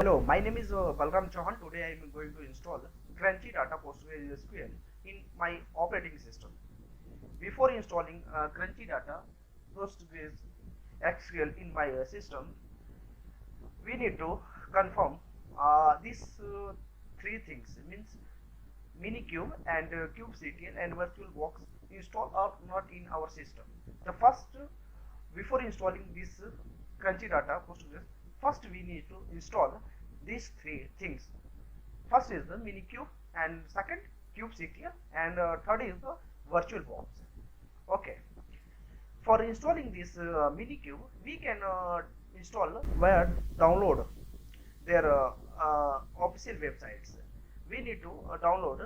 Hello, my name is Balram Chauhan. Today I am going to install Crunchy Data PostgreSQL in my operating system. Before installing Crunchy Data PostgreSQL in my system, we need to confirm these three things, means Minikube and kubectl and VirtualBox install are not in our system. The first, before installing this Crunchy Data Postgres, first we need to install these three things. First is the Minikube, and second kubectl, and third is the VirtualBox. Okay. For installing this Minikube, we can install via download their official websites. We need to download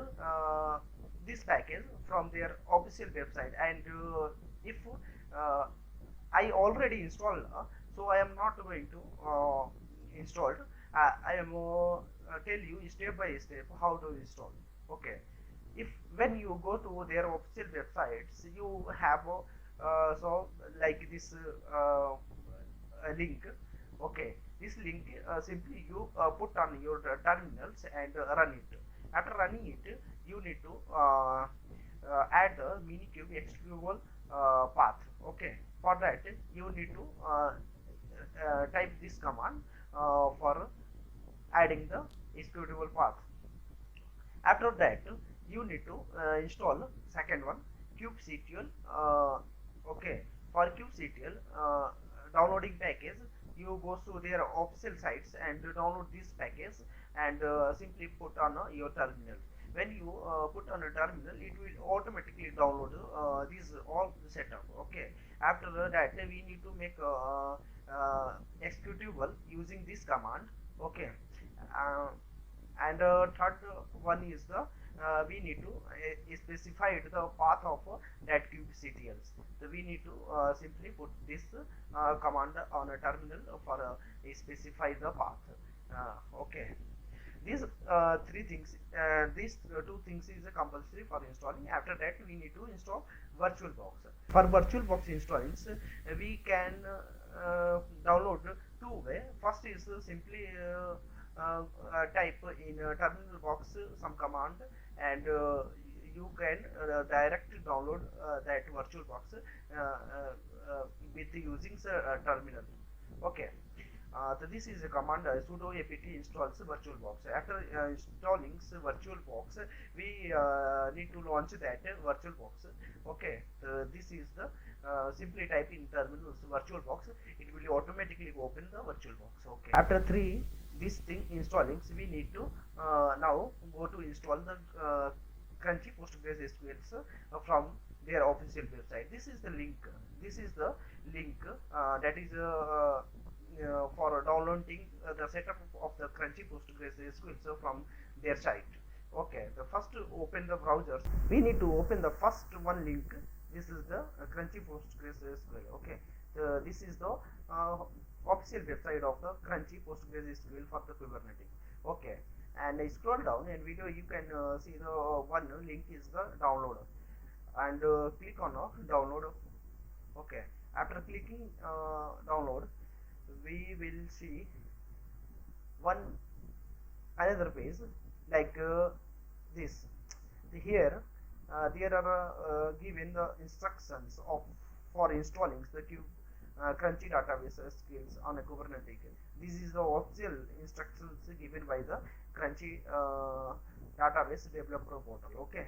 this package from their official website, and if uh, I already installed, so I am not going to install. I am tell you step by step how to install. Okay. If when you go to their official websites, you have so like this link. Okay, this link simply you put on your terminals and run it. After running it, you need to add the Minikube executable path. Okay, for that you need to type this command for adding the executable path. After that, you need to install second one, kubectl. Okay, for kubectl downloading package, you go to their official sites and download this package, and simply put on your terminal. When you put on a terminal, it will automatically download these all setup. Okay, after that we need to make executable using this command. Okay, uh, and third one is the we need to specify the path of that kubectls. So we need to simply put this command on a terminal for specify the path. Okay, these three things, these two things is compulsory for installing. After that we need to install VirtualBox. For VirtualBox installing, we can download two way. First is simply type in terminal box some command, and you can directly download that VirtualBox with using terminal. Okay, so this is a command sudo apt installs VirtualBox. After installing VirtualBox, we need to launch that VirtualBox. Okay, this is the simply type in terminal VirtualBox. It will automatically open the VirtualBox. Okay. After this thing installing, so we need to now go to install the Crunchy PostgreSQL from their official website. This is the link. This is the link that is for downloading the setup of the Crunchy PostgreSQL from their site. Okay, the first open the browsers. We need to open the first one link. This is the Crunchy PostgreSQL. Okay, this is the official website of the Crunchy PostgreSQL for the Kubernetes. Okay, and I scroll down and video you can see the one link is the download, and click on download. Okay, after clicking download, we will see one another page like this. Here there are given the instructions of for installing the Crunchy database skills on a Kubernetes. This is the official instructions given by the Crunchy database developer portal. Okay,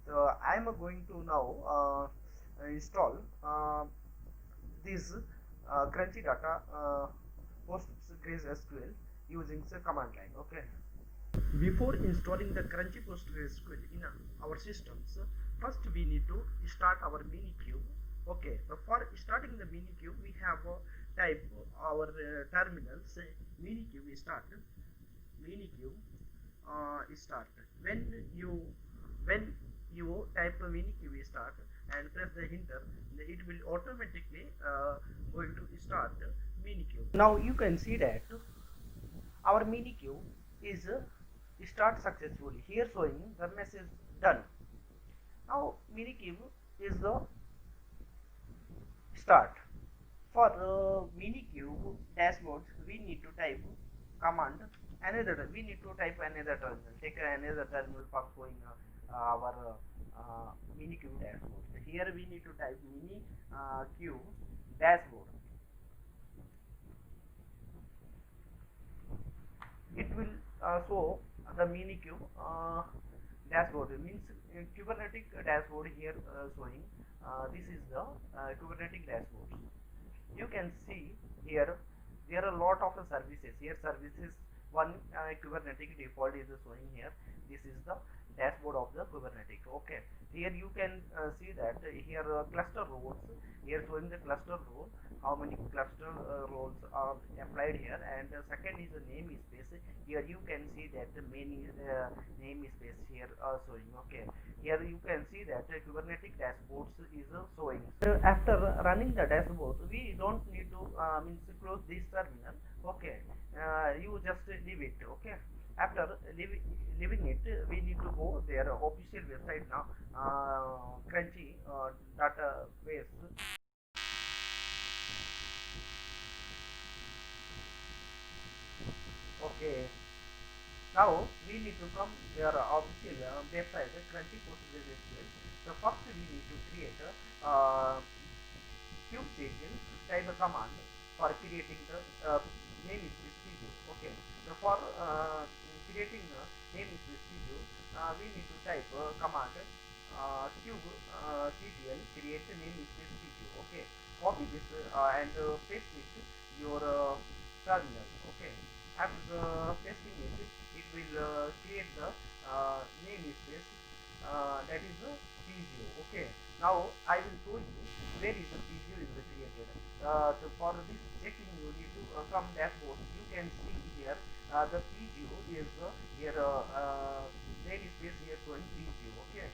so I am going to now install this Crunchy data PostgreSQL using the command line. Okay, before installing the Crunchy PostgreSQL in our systems, first we need to start our Minikube. Okay, so for starting the Minikube, we have type our terminals. Minikube start. Minikube start. When you type Minikube start and press the enter, it will automatically going to start Minikube. Now you can see that our Minikube is start successfully. Here showing the message done. Now Minikube is the start. For Minikube dashboard, we need to type command another, we need to type another terminal, take another terminal for showing our mini cube dashboard. So here we need to type mini cube dashboard. It will show the mini cube dashboard. It means Kubernetes dashboard here showing. This is the Kubernetes dashboard. You can see here there are a lot of services here. Services one Kubernetes default is showing here. This is the dashboard of the Kubernetes. Okay, here you can see that here cluster roles, here showing the cluster role, how many cluster roles are applied here, and second is the namespace. Here you can see that the main namespace here showing. Okay, here you can see that Kubernetes dashboards is showing. After running the dashboard, we don't need to means close this terminal. Okay, you just leave it. Okay, after leaving it, we need to go their official website now, Crunchy database. Okay, now we need to come their official website, Crunchy PostgreSQL. So first we need to create a kubectl type a command for creating the namespace video. Okay, so for creating the namespace video, we need to type command kubectl create namespace video. Okay, copy this and paste it your terminal. Okay, after pasting it, it will create the namespace that is the video. Okay, now I will show you where is the video is created. For this checking, you need to come dashboard. You can see here the video is here namespace here showing video. Okay,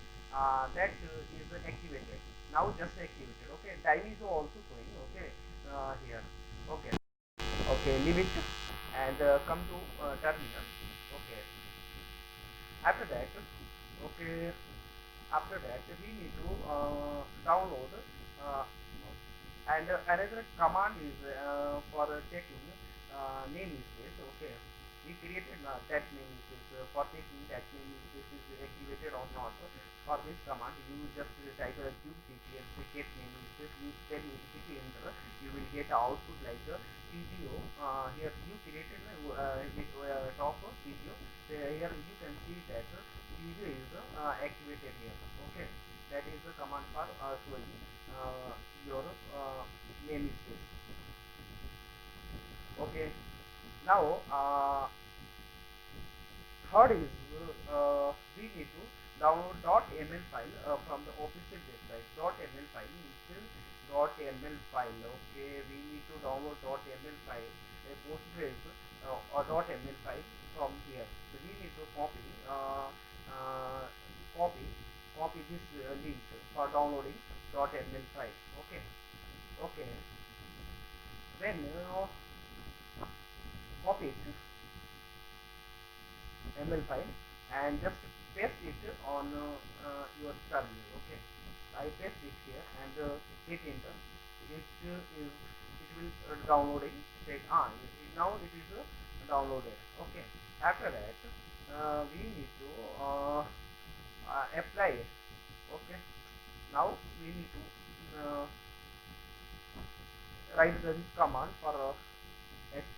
that is activated. Now just activated. Okay, time is also showing. Okay, here. Okay, okay, leave it and come to terminal. Okay, after that, okay, after that we need to download and another command is for checking namespace. Okay, we created that namespace for checking that namespace is activated or not. For this command, you just type a kubectl get namespace. You then hit enter. You will get output like a video. Here you created top video. Here you can see that video is activated here. Okay, that is the command for showing your namespace. Okay, now third is we need to download .ml file from the official website. .ml file is .ml file. Okay, we need to download .ml file, a Postgres or .ml file from here. So we need to copy this link for downloading .ml file. Okay, okay. Then copy it ml file and just paste it on your terminal. Okay, I paste it here and hit enter. It will downloading. Now it is downloaded. Okay, after that we need to apply it. Okay, now we need to write this command for SQ.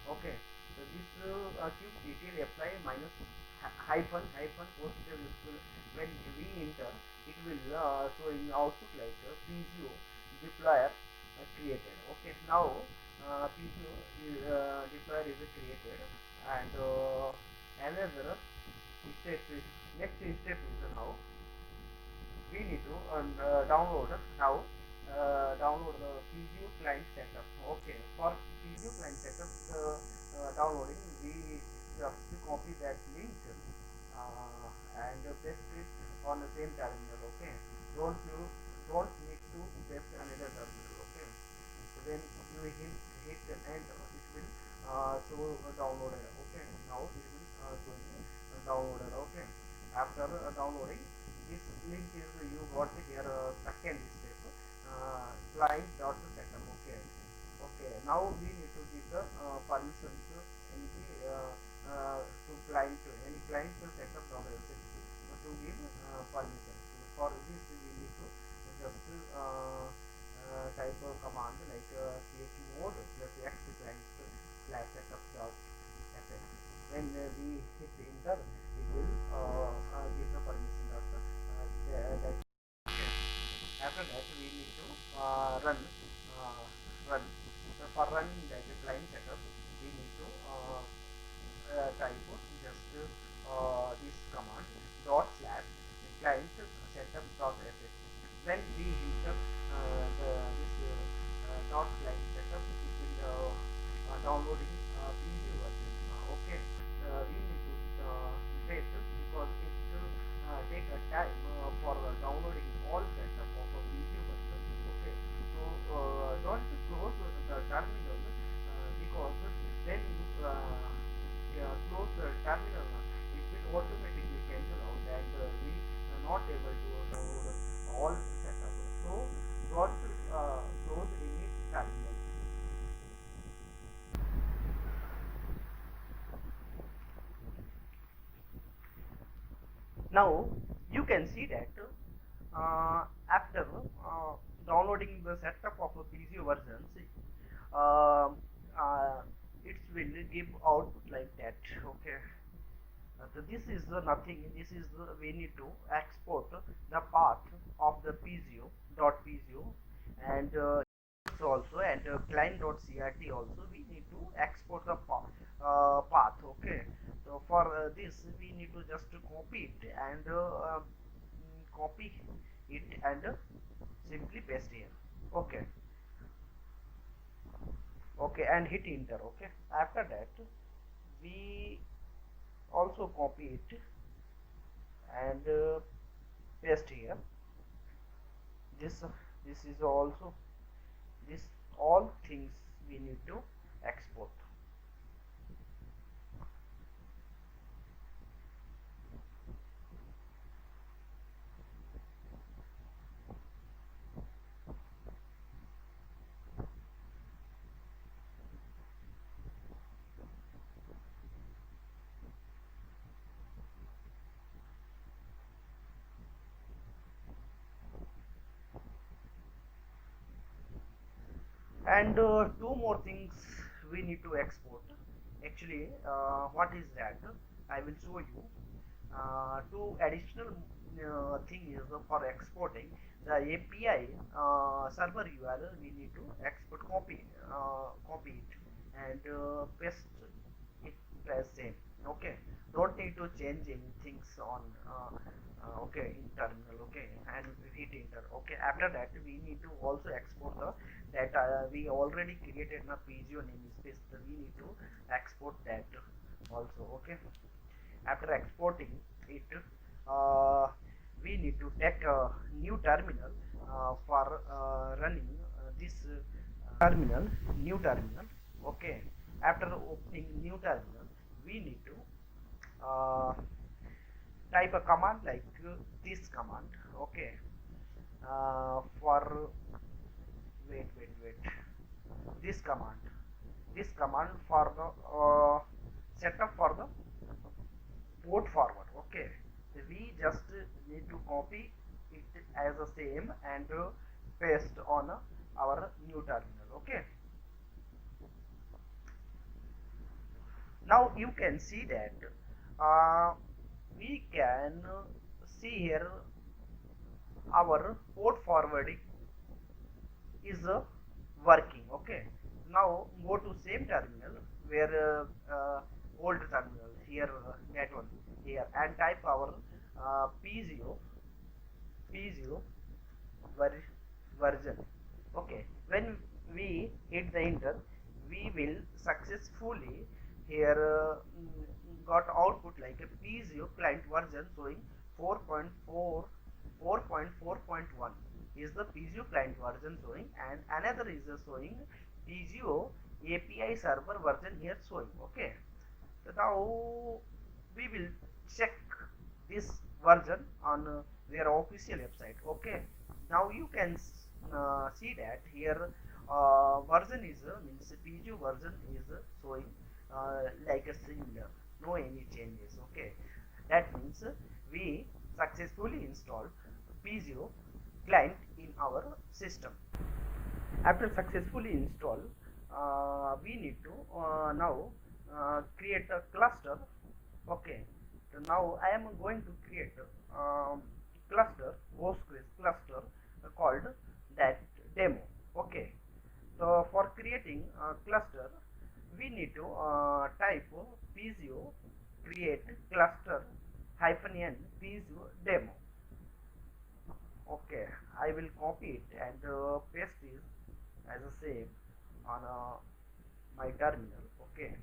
Okay, so this kubectl apply minus hyphen PostgreSQL. When we enter, it will showing output like preview deployer created. Okay, now preview deployer is created and another step is next step is now we need to download download the preview client setup. Okay, for preview client setup downloading, we just copy that link and paste it on the same terminal. Okay, don't need to paste another terminal. Okay, so when you hit enter, it will show downloaded. Okay, now it will show downloaded. Okay, after downloading, this link is you got here second step client dot setup. Okay, okay, now we need to give the permissions in the client setup to give permission. So for this we need to just type a command like chmod plus x client slash setup dot sh. When we hit enter, it will give the permission that after that we need to run. So for running that client setup, we need to type just this command dot slash client setup dot sh. When we enter this dot client setup, it will downloading preview version. Okay, we need to wait because it take a time for downloading all setup of a preview version. Okay, so don't close the terminal because then you close the terminal, it will automatically cancel out and we are not able to download all setup. So don't close any terminal. Now you can see that after downloading the setup of a PCO version, uh, uh, it will give output like that. Okay, so this is the nothing. This is the, we need to export the path of the PCO dot PCO and also and client.crt also we need to export the path. Okay, so for this we need to just copy it and copy it and simply paste here. Okay, okay, and hit enter. Okay, after that we also copy it and paste here. This is also this all things we need to export. And two more things we need to export. Actually, what is that? I will show you. Two additional thing is for exporting the API server URL. We need to export, copy it and paste it as same. Okay, don't need to change any things on okay in terminal. Okay, and hit enter. Okay, after that we need to also export the that we already created a PGO namespace. So we need to export that also. Okay, after exporting it, uh, we need to take a new terminal for running this new terminal. Okay, after opening new terminal, we need to uh, type a command like this command. Okay, for wait this command for the setup for the port forward. Okay, we just need to copy it as the same and paste on our new terminal. Okay, now you can see that we can see here our port forwarding is working. Okay, now go to same terminal where old terminal here, that one here, and type our p0 version. Okay, when we hit the enter, we will successfully here got output like a p0 client version showing 4.4 4.4.1 is the PGO client version showing, and another is showing PGO API server version here showing. Okay, so now we will check this version on their official website. Okay, now you can see that here version is means PGO version is showing like a similar, no any changes. Okay, means we successfully installed Pizio client in our system. After successfully install, we need to now create a cluster. Okay, so now I am going to create cluster, Postgres cluster called that demo. Okay, so for creating a cluster, we need to type Pizio create cluster -n Pizio demo. Okay, I will copy it and paste it as a save on my terminal. Okay,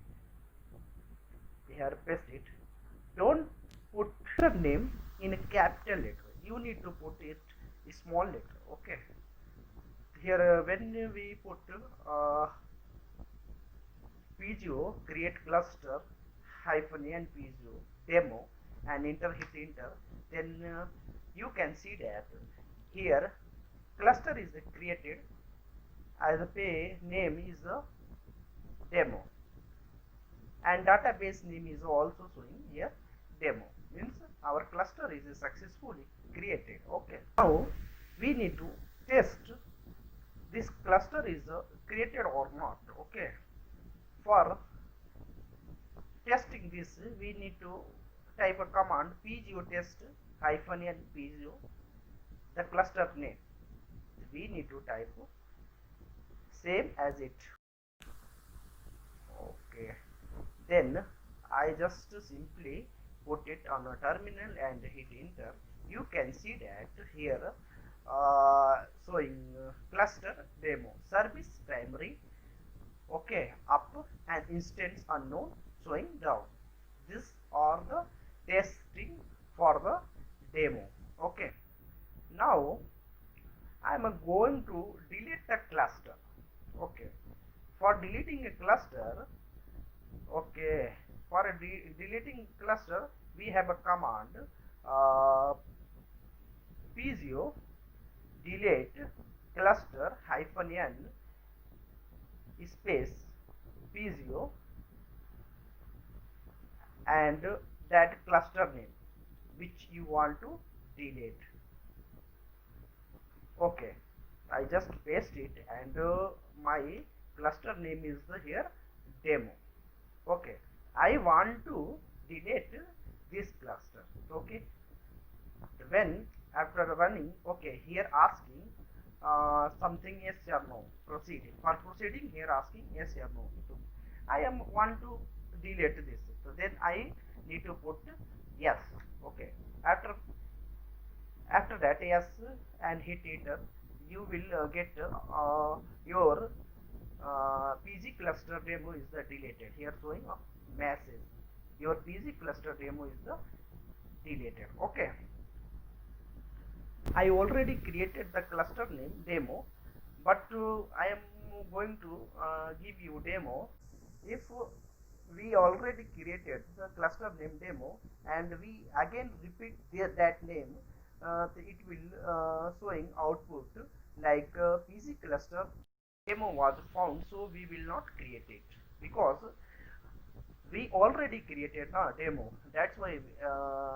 here paste it. Don't put the name in a capital letter, you need to put it a small letter. Okay, here when we put Pizio create cluster -n Pizio demo and hit enter, then you can see that here cluster is created as a pay name is a demo and database name is also showing here demo, means our cluster is successfully created. Okay, now we need to test this cluster is created or not. Okay, for testing this we need to type a command pgio test -n pgio the cluster name. We need to type same as it. Okay, then I just simply put it on a terminal and hit enter. You can see that here showing cluster demo service primary, okay, up and instance unknown showing down. These are the testing for the demo. Okay, now I am going to delete the cluster. Okay, for deleting a cluster, okay, for a deleting cluster we have a command pizio delete cluster -n space pizio and that cluster name which you want to delete. Okay, I just paste it and my cluster name is here demo. Okay, I want to delete this cluster. Okay, when after running, okay, here asking something yes or no, proceeding. For proceeding here asking yes or no. So I am want to delete this, so then I need to put yes. Okay, after that yes and hit enter, you will get your pg cluster demo is the deleted. Here showing a message your pg cluster demo is the deleted. Okay, I already created the cluster name demo, but I am going to give you demo. If we already created the cluster name demo and we again repeat that name, it will showing output like pg cluster demo was found, so we will not create it because we already created a demo. That's why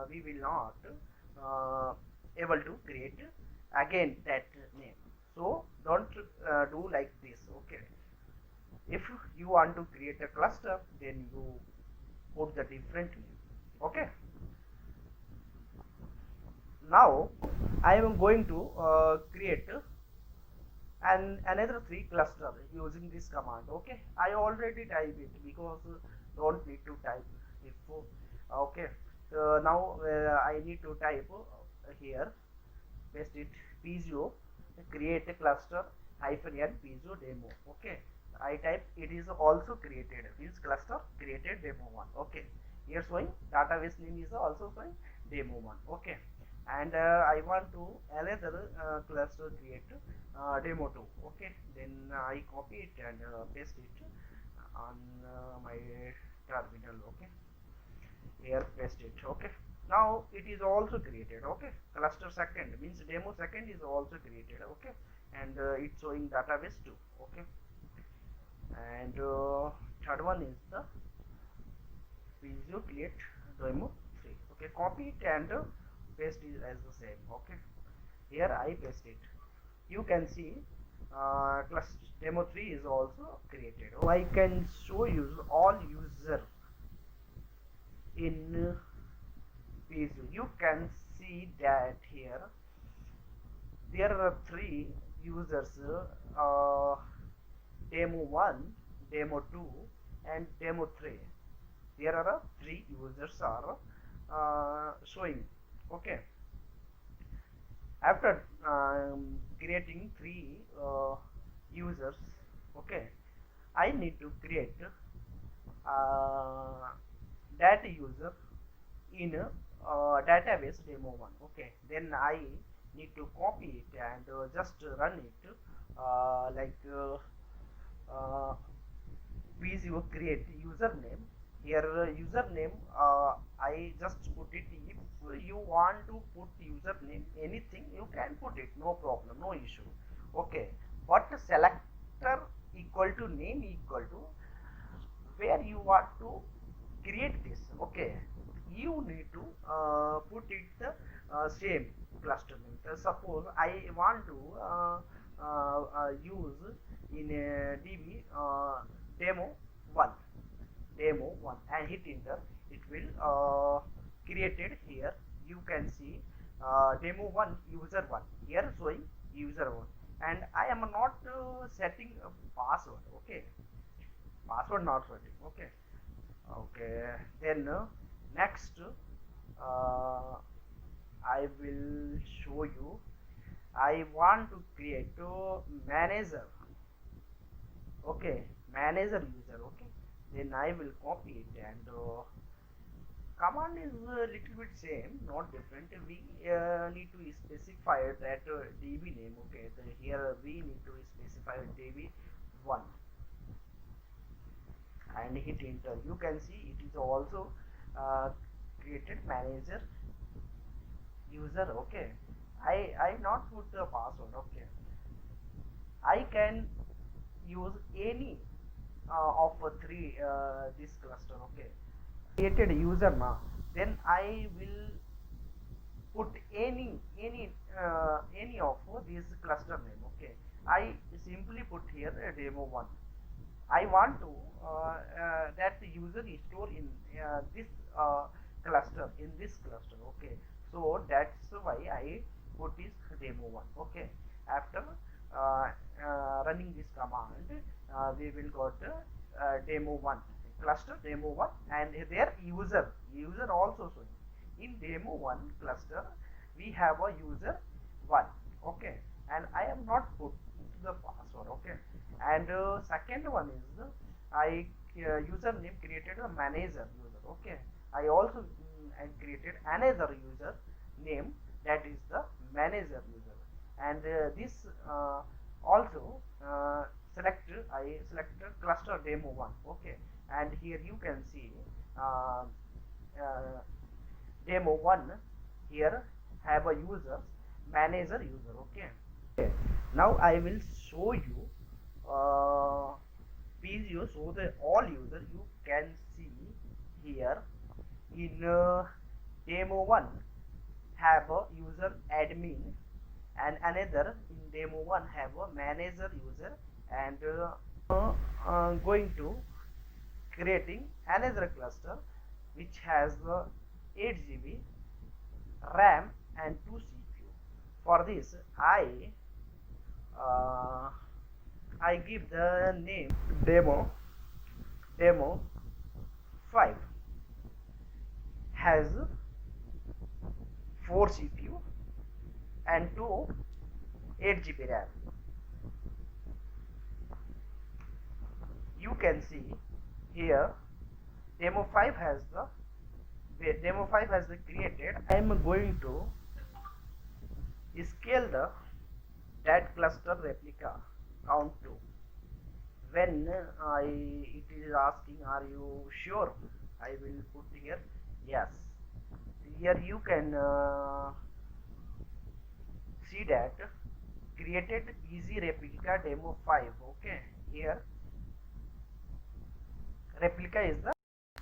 we will not able to create again that name. So don't do like this. Okay, if you want to create a cluster, then you put the different name. Okay, now I am going to create and another 3 cluster using this command. Okay, I already type it because don't need to type before. Okay, so now I need to type here, paste it pizio create a cluster -n pizio demo. Okay, I type it is also created, means cluster created demo 1. Okay, here showing database name is also showing demo 1. Okay, and I want to another cluster create demo 2. Okay, then I copy it and paste it on my terminal. Okay, here paste it. Okay, now it is also created. Okay, cluster second means demo second is also created. Okay, and it's showing database 2. Okay, and third one is the pizio create demo 3. Okay, copy it and paste it as the same. Okay, here I paste it. You can see class demo3 is also created. I can show you all user in Visio. You can see that here there are three users, demo 1, demo 2 and demo 3. There are three users are showing. Okay, after creating three users, okay, I need to create uh, that user in database demo 1. Okay, then I need to copy it and just run it Visio create username. Here username, I just put it. If you want to put username anything, you can put it, no problem, no issue. Okay, but selector equal to name equal to where you want to create this. Okay, you need to put it the same cluster name. Suppose I want to use in db demo 1, demo 1 and hit enter. It will created here. You can see demo 1 user 1 here showing user 1, and I am not setting a password. Okay, password not setting. Okay, okay, then next I will show you. I want to create a manager. Okay, manager user. Okay, then I will copy it and command is a little bit same, not different. We need to specify that db name. Okay, here we need to specify db1 and hit enter. You can see it is also created manager user. Okay, I not put the password. Okay, I can use any of three this cluster. Okay, created user now, then I will put any of this cluster name. Okay, I simply put here demo 1. I want to that user is stored in this cluster, in this cluster. Okay, so that's why I put this demo 1. Okay, after running this command, we will got demo 1 cluster, demo 1, and their user also showing. In demo 1 cluster we have a user 1. Okay, and I am not put the password. Okay, and second one is I username created a manager user. Okay, I also I created another user name, that is the manager user, and this also I selected cluster demo 1. Okay, and here you can see uh, uh, demo 1 here have a user manager user. Okay, okay, now I will show you Visio, so the all user you can see here in demo 1 have a user admin, and another in demo 1 have a manager user, and going to creating another cluster which has 8 GB RAM and 2 CPU. For this uh, I give the name demo 5, has 4 CPU and 8 GB RAM. You can see here demo 5 has the created. I am going to scale the that cluster replica count to. When it is asking are you sure, I will put here yes. Here you can see that created easy replica demo 5. Okay, here replica is the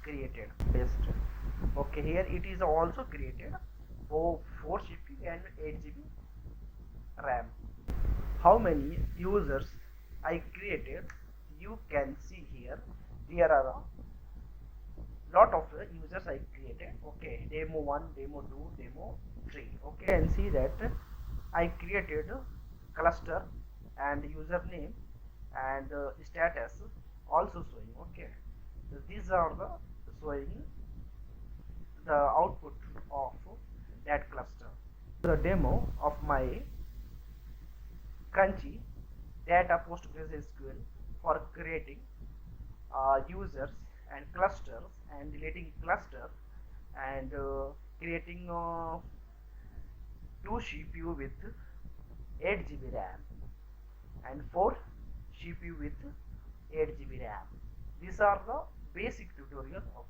created paste. Okay. Okay, here it is also created for 4 CPU and 8 GB RAM. How many users I created? You can see here there are a lot of users I created. Okay, demo 1, demo 2, demo 3. Okay, you can see that I created cluster and username and status also showing. Okay, so these are the showing the output of that cluster. The demo of my Crunchy data PostgreSQL for creating users and clusters and deleting cluster and creating 2 CPU with 8 GB RAM and 4 CPU with 8 GB RAM. These are the basic tutorial of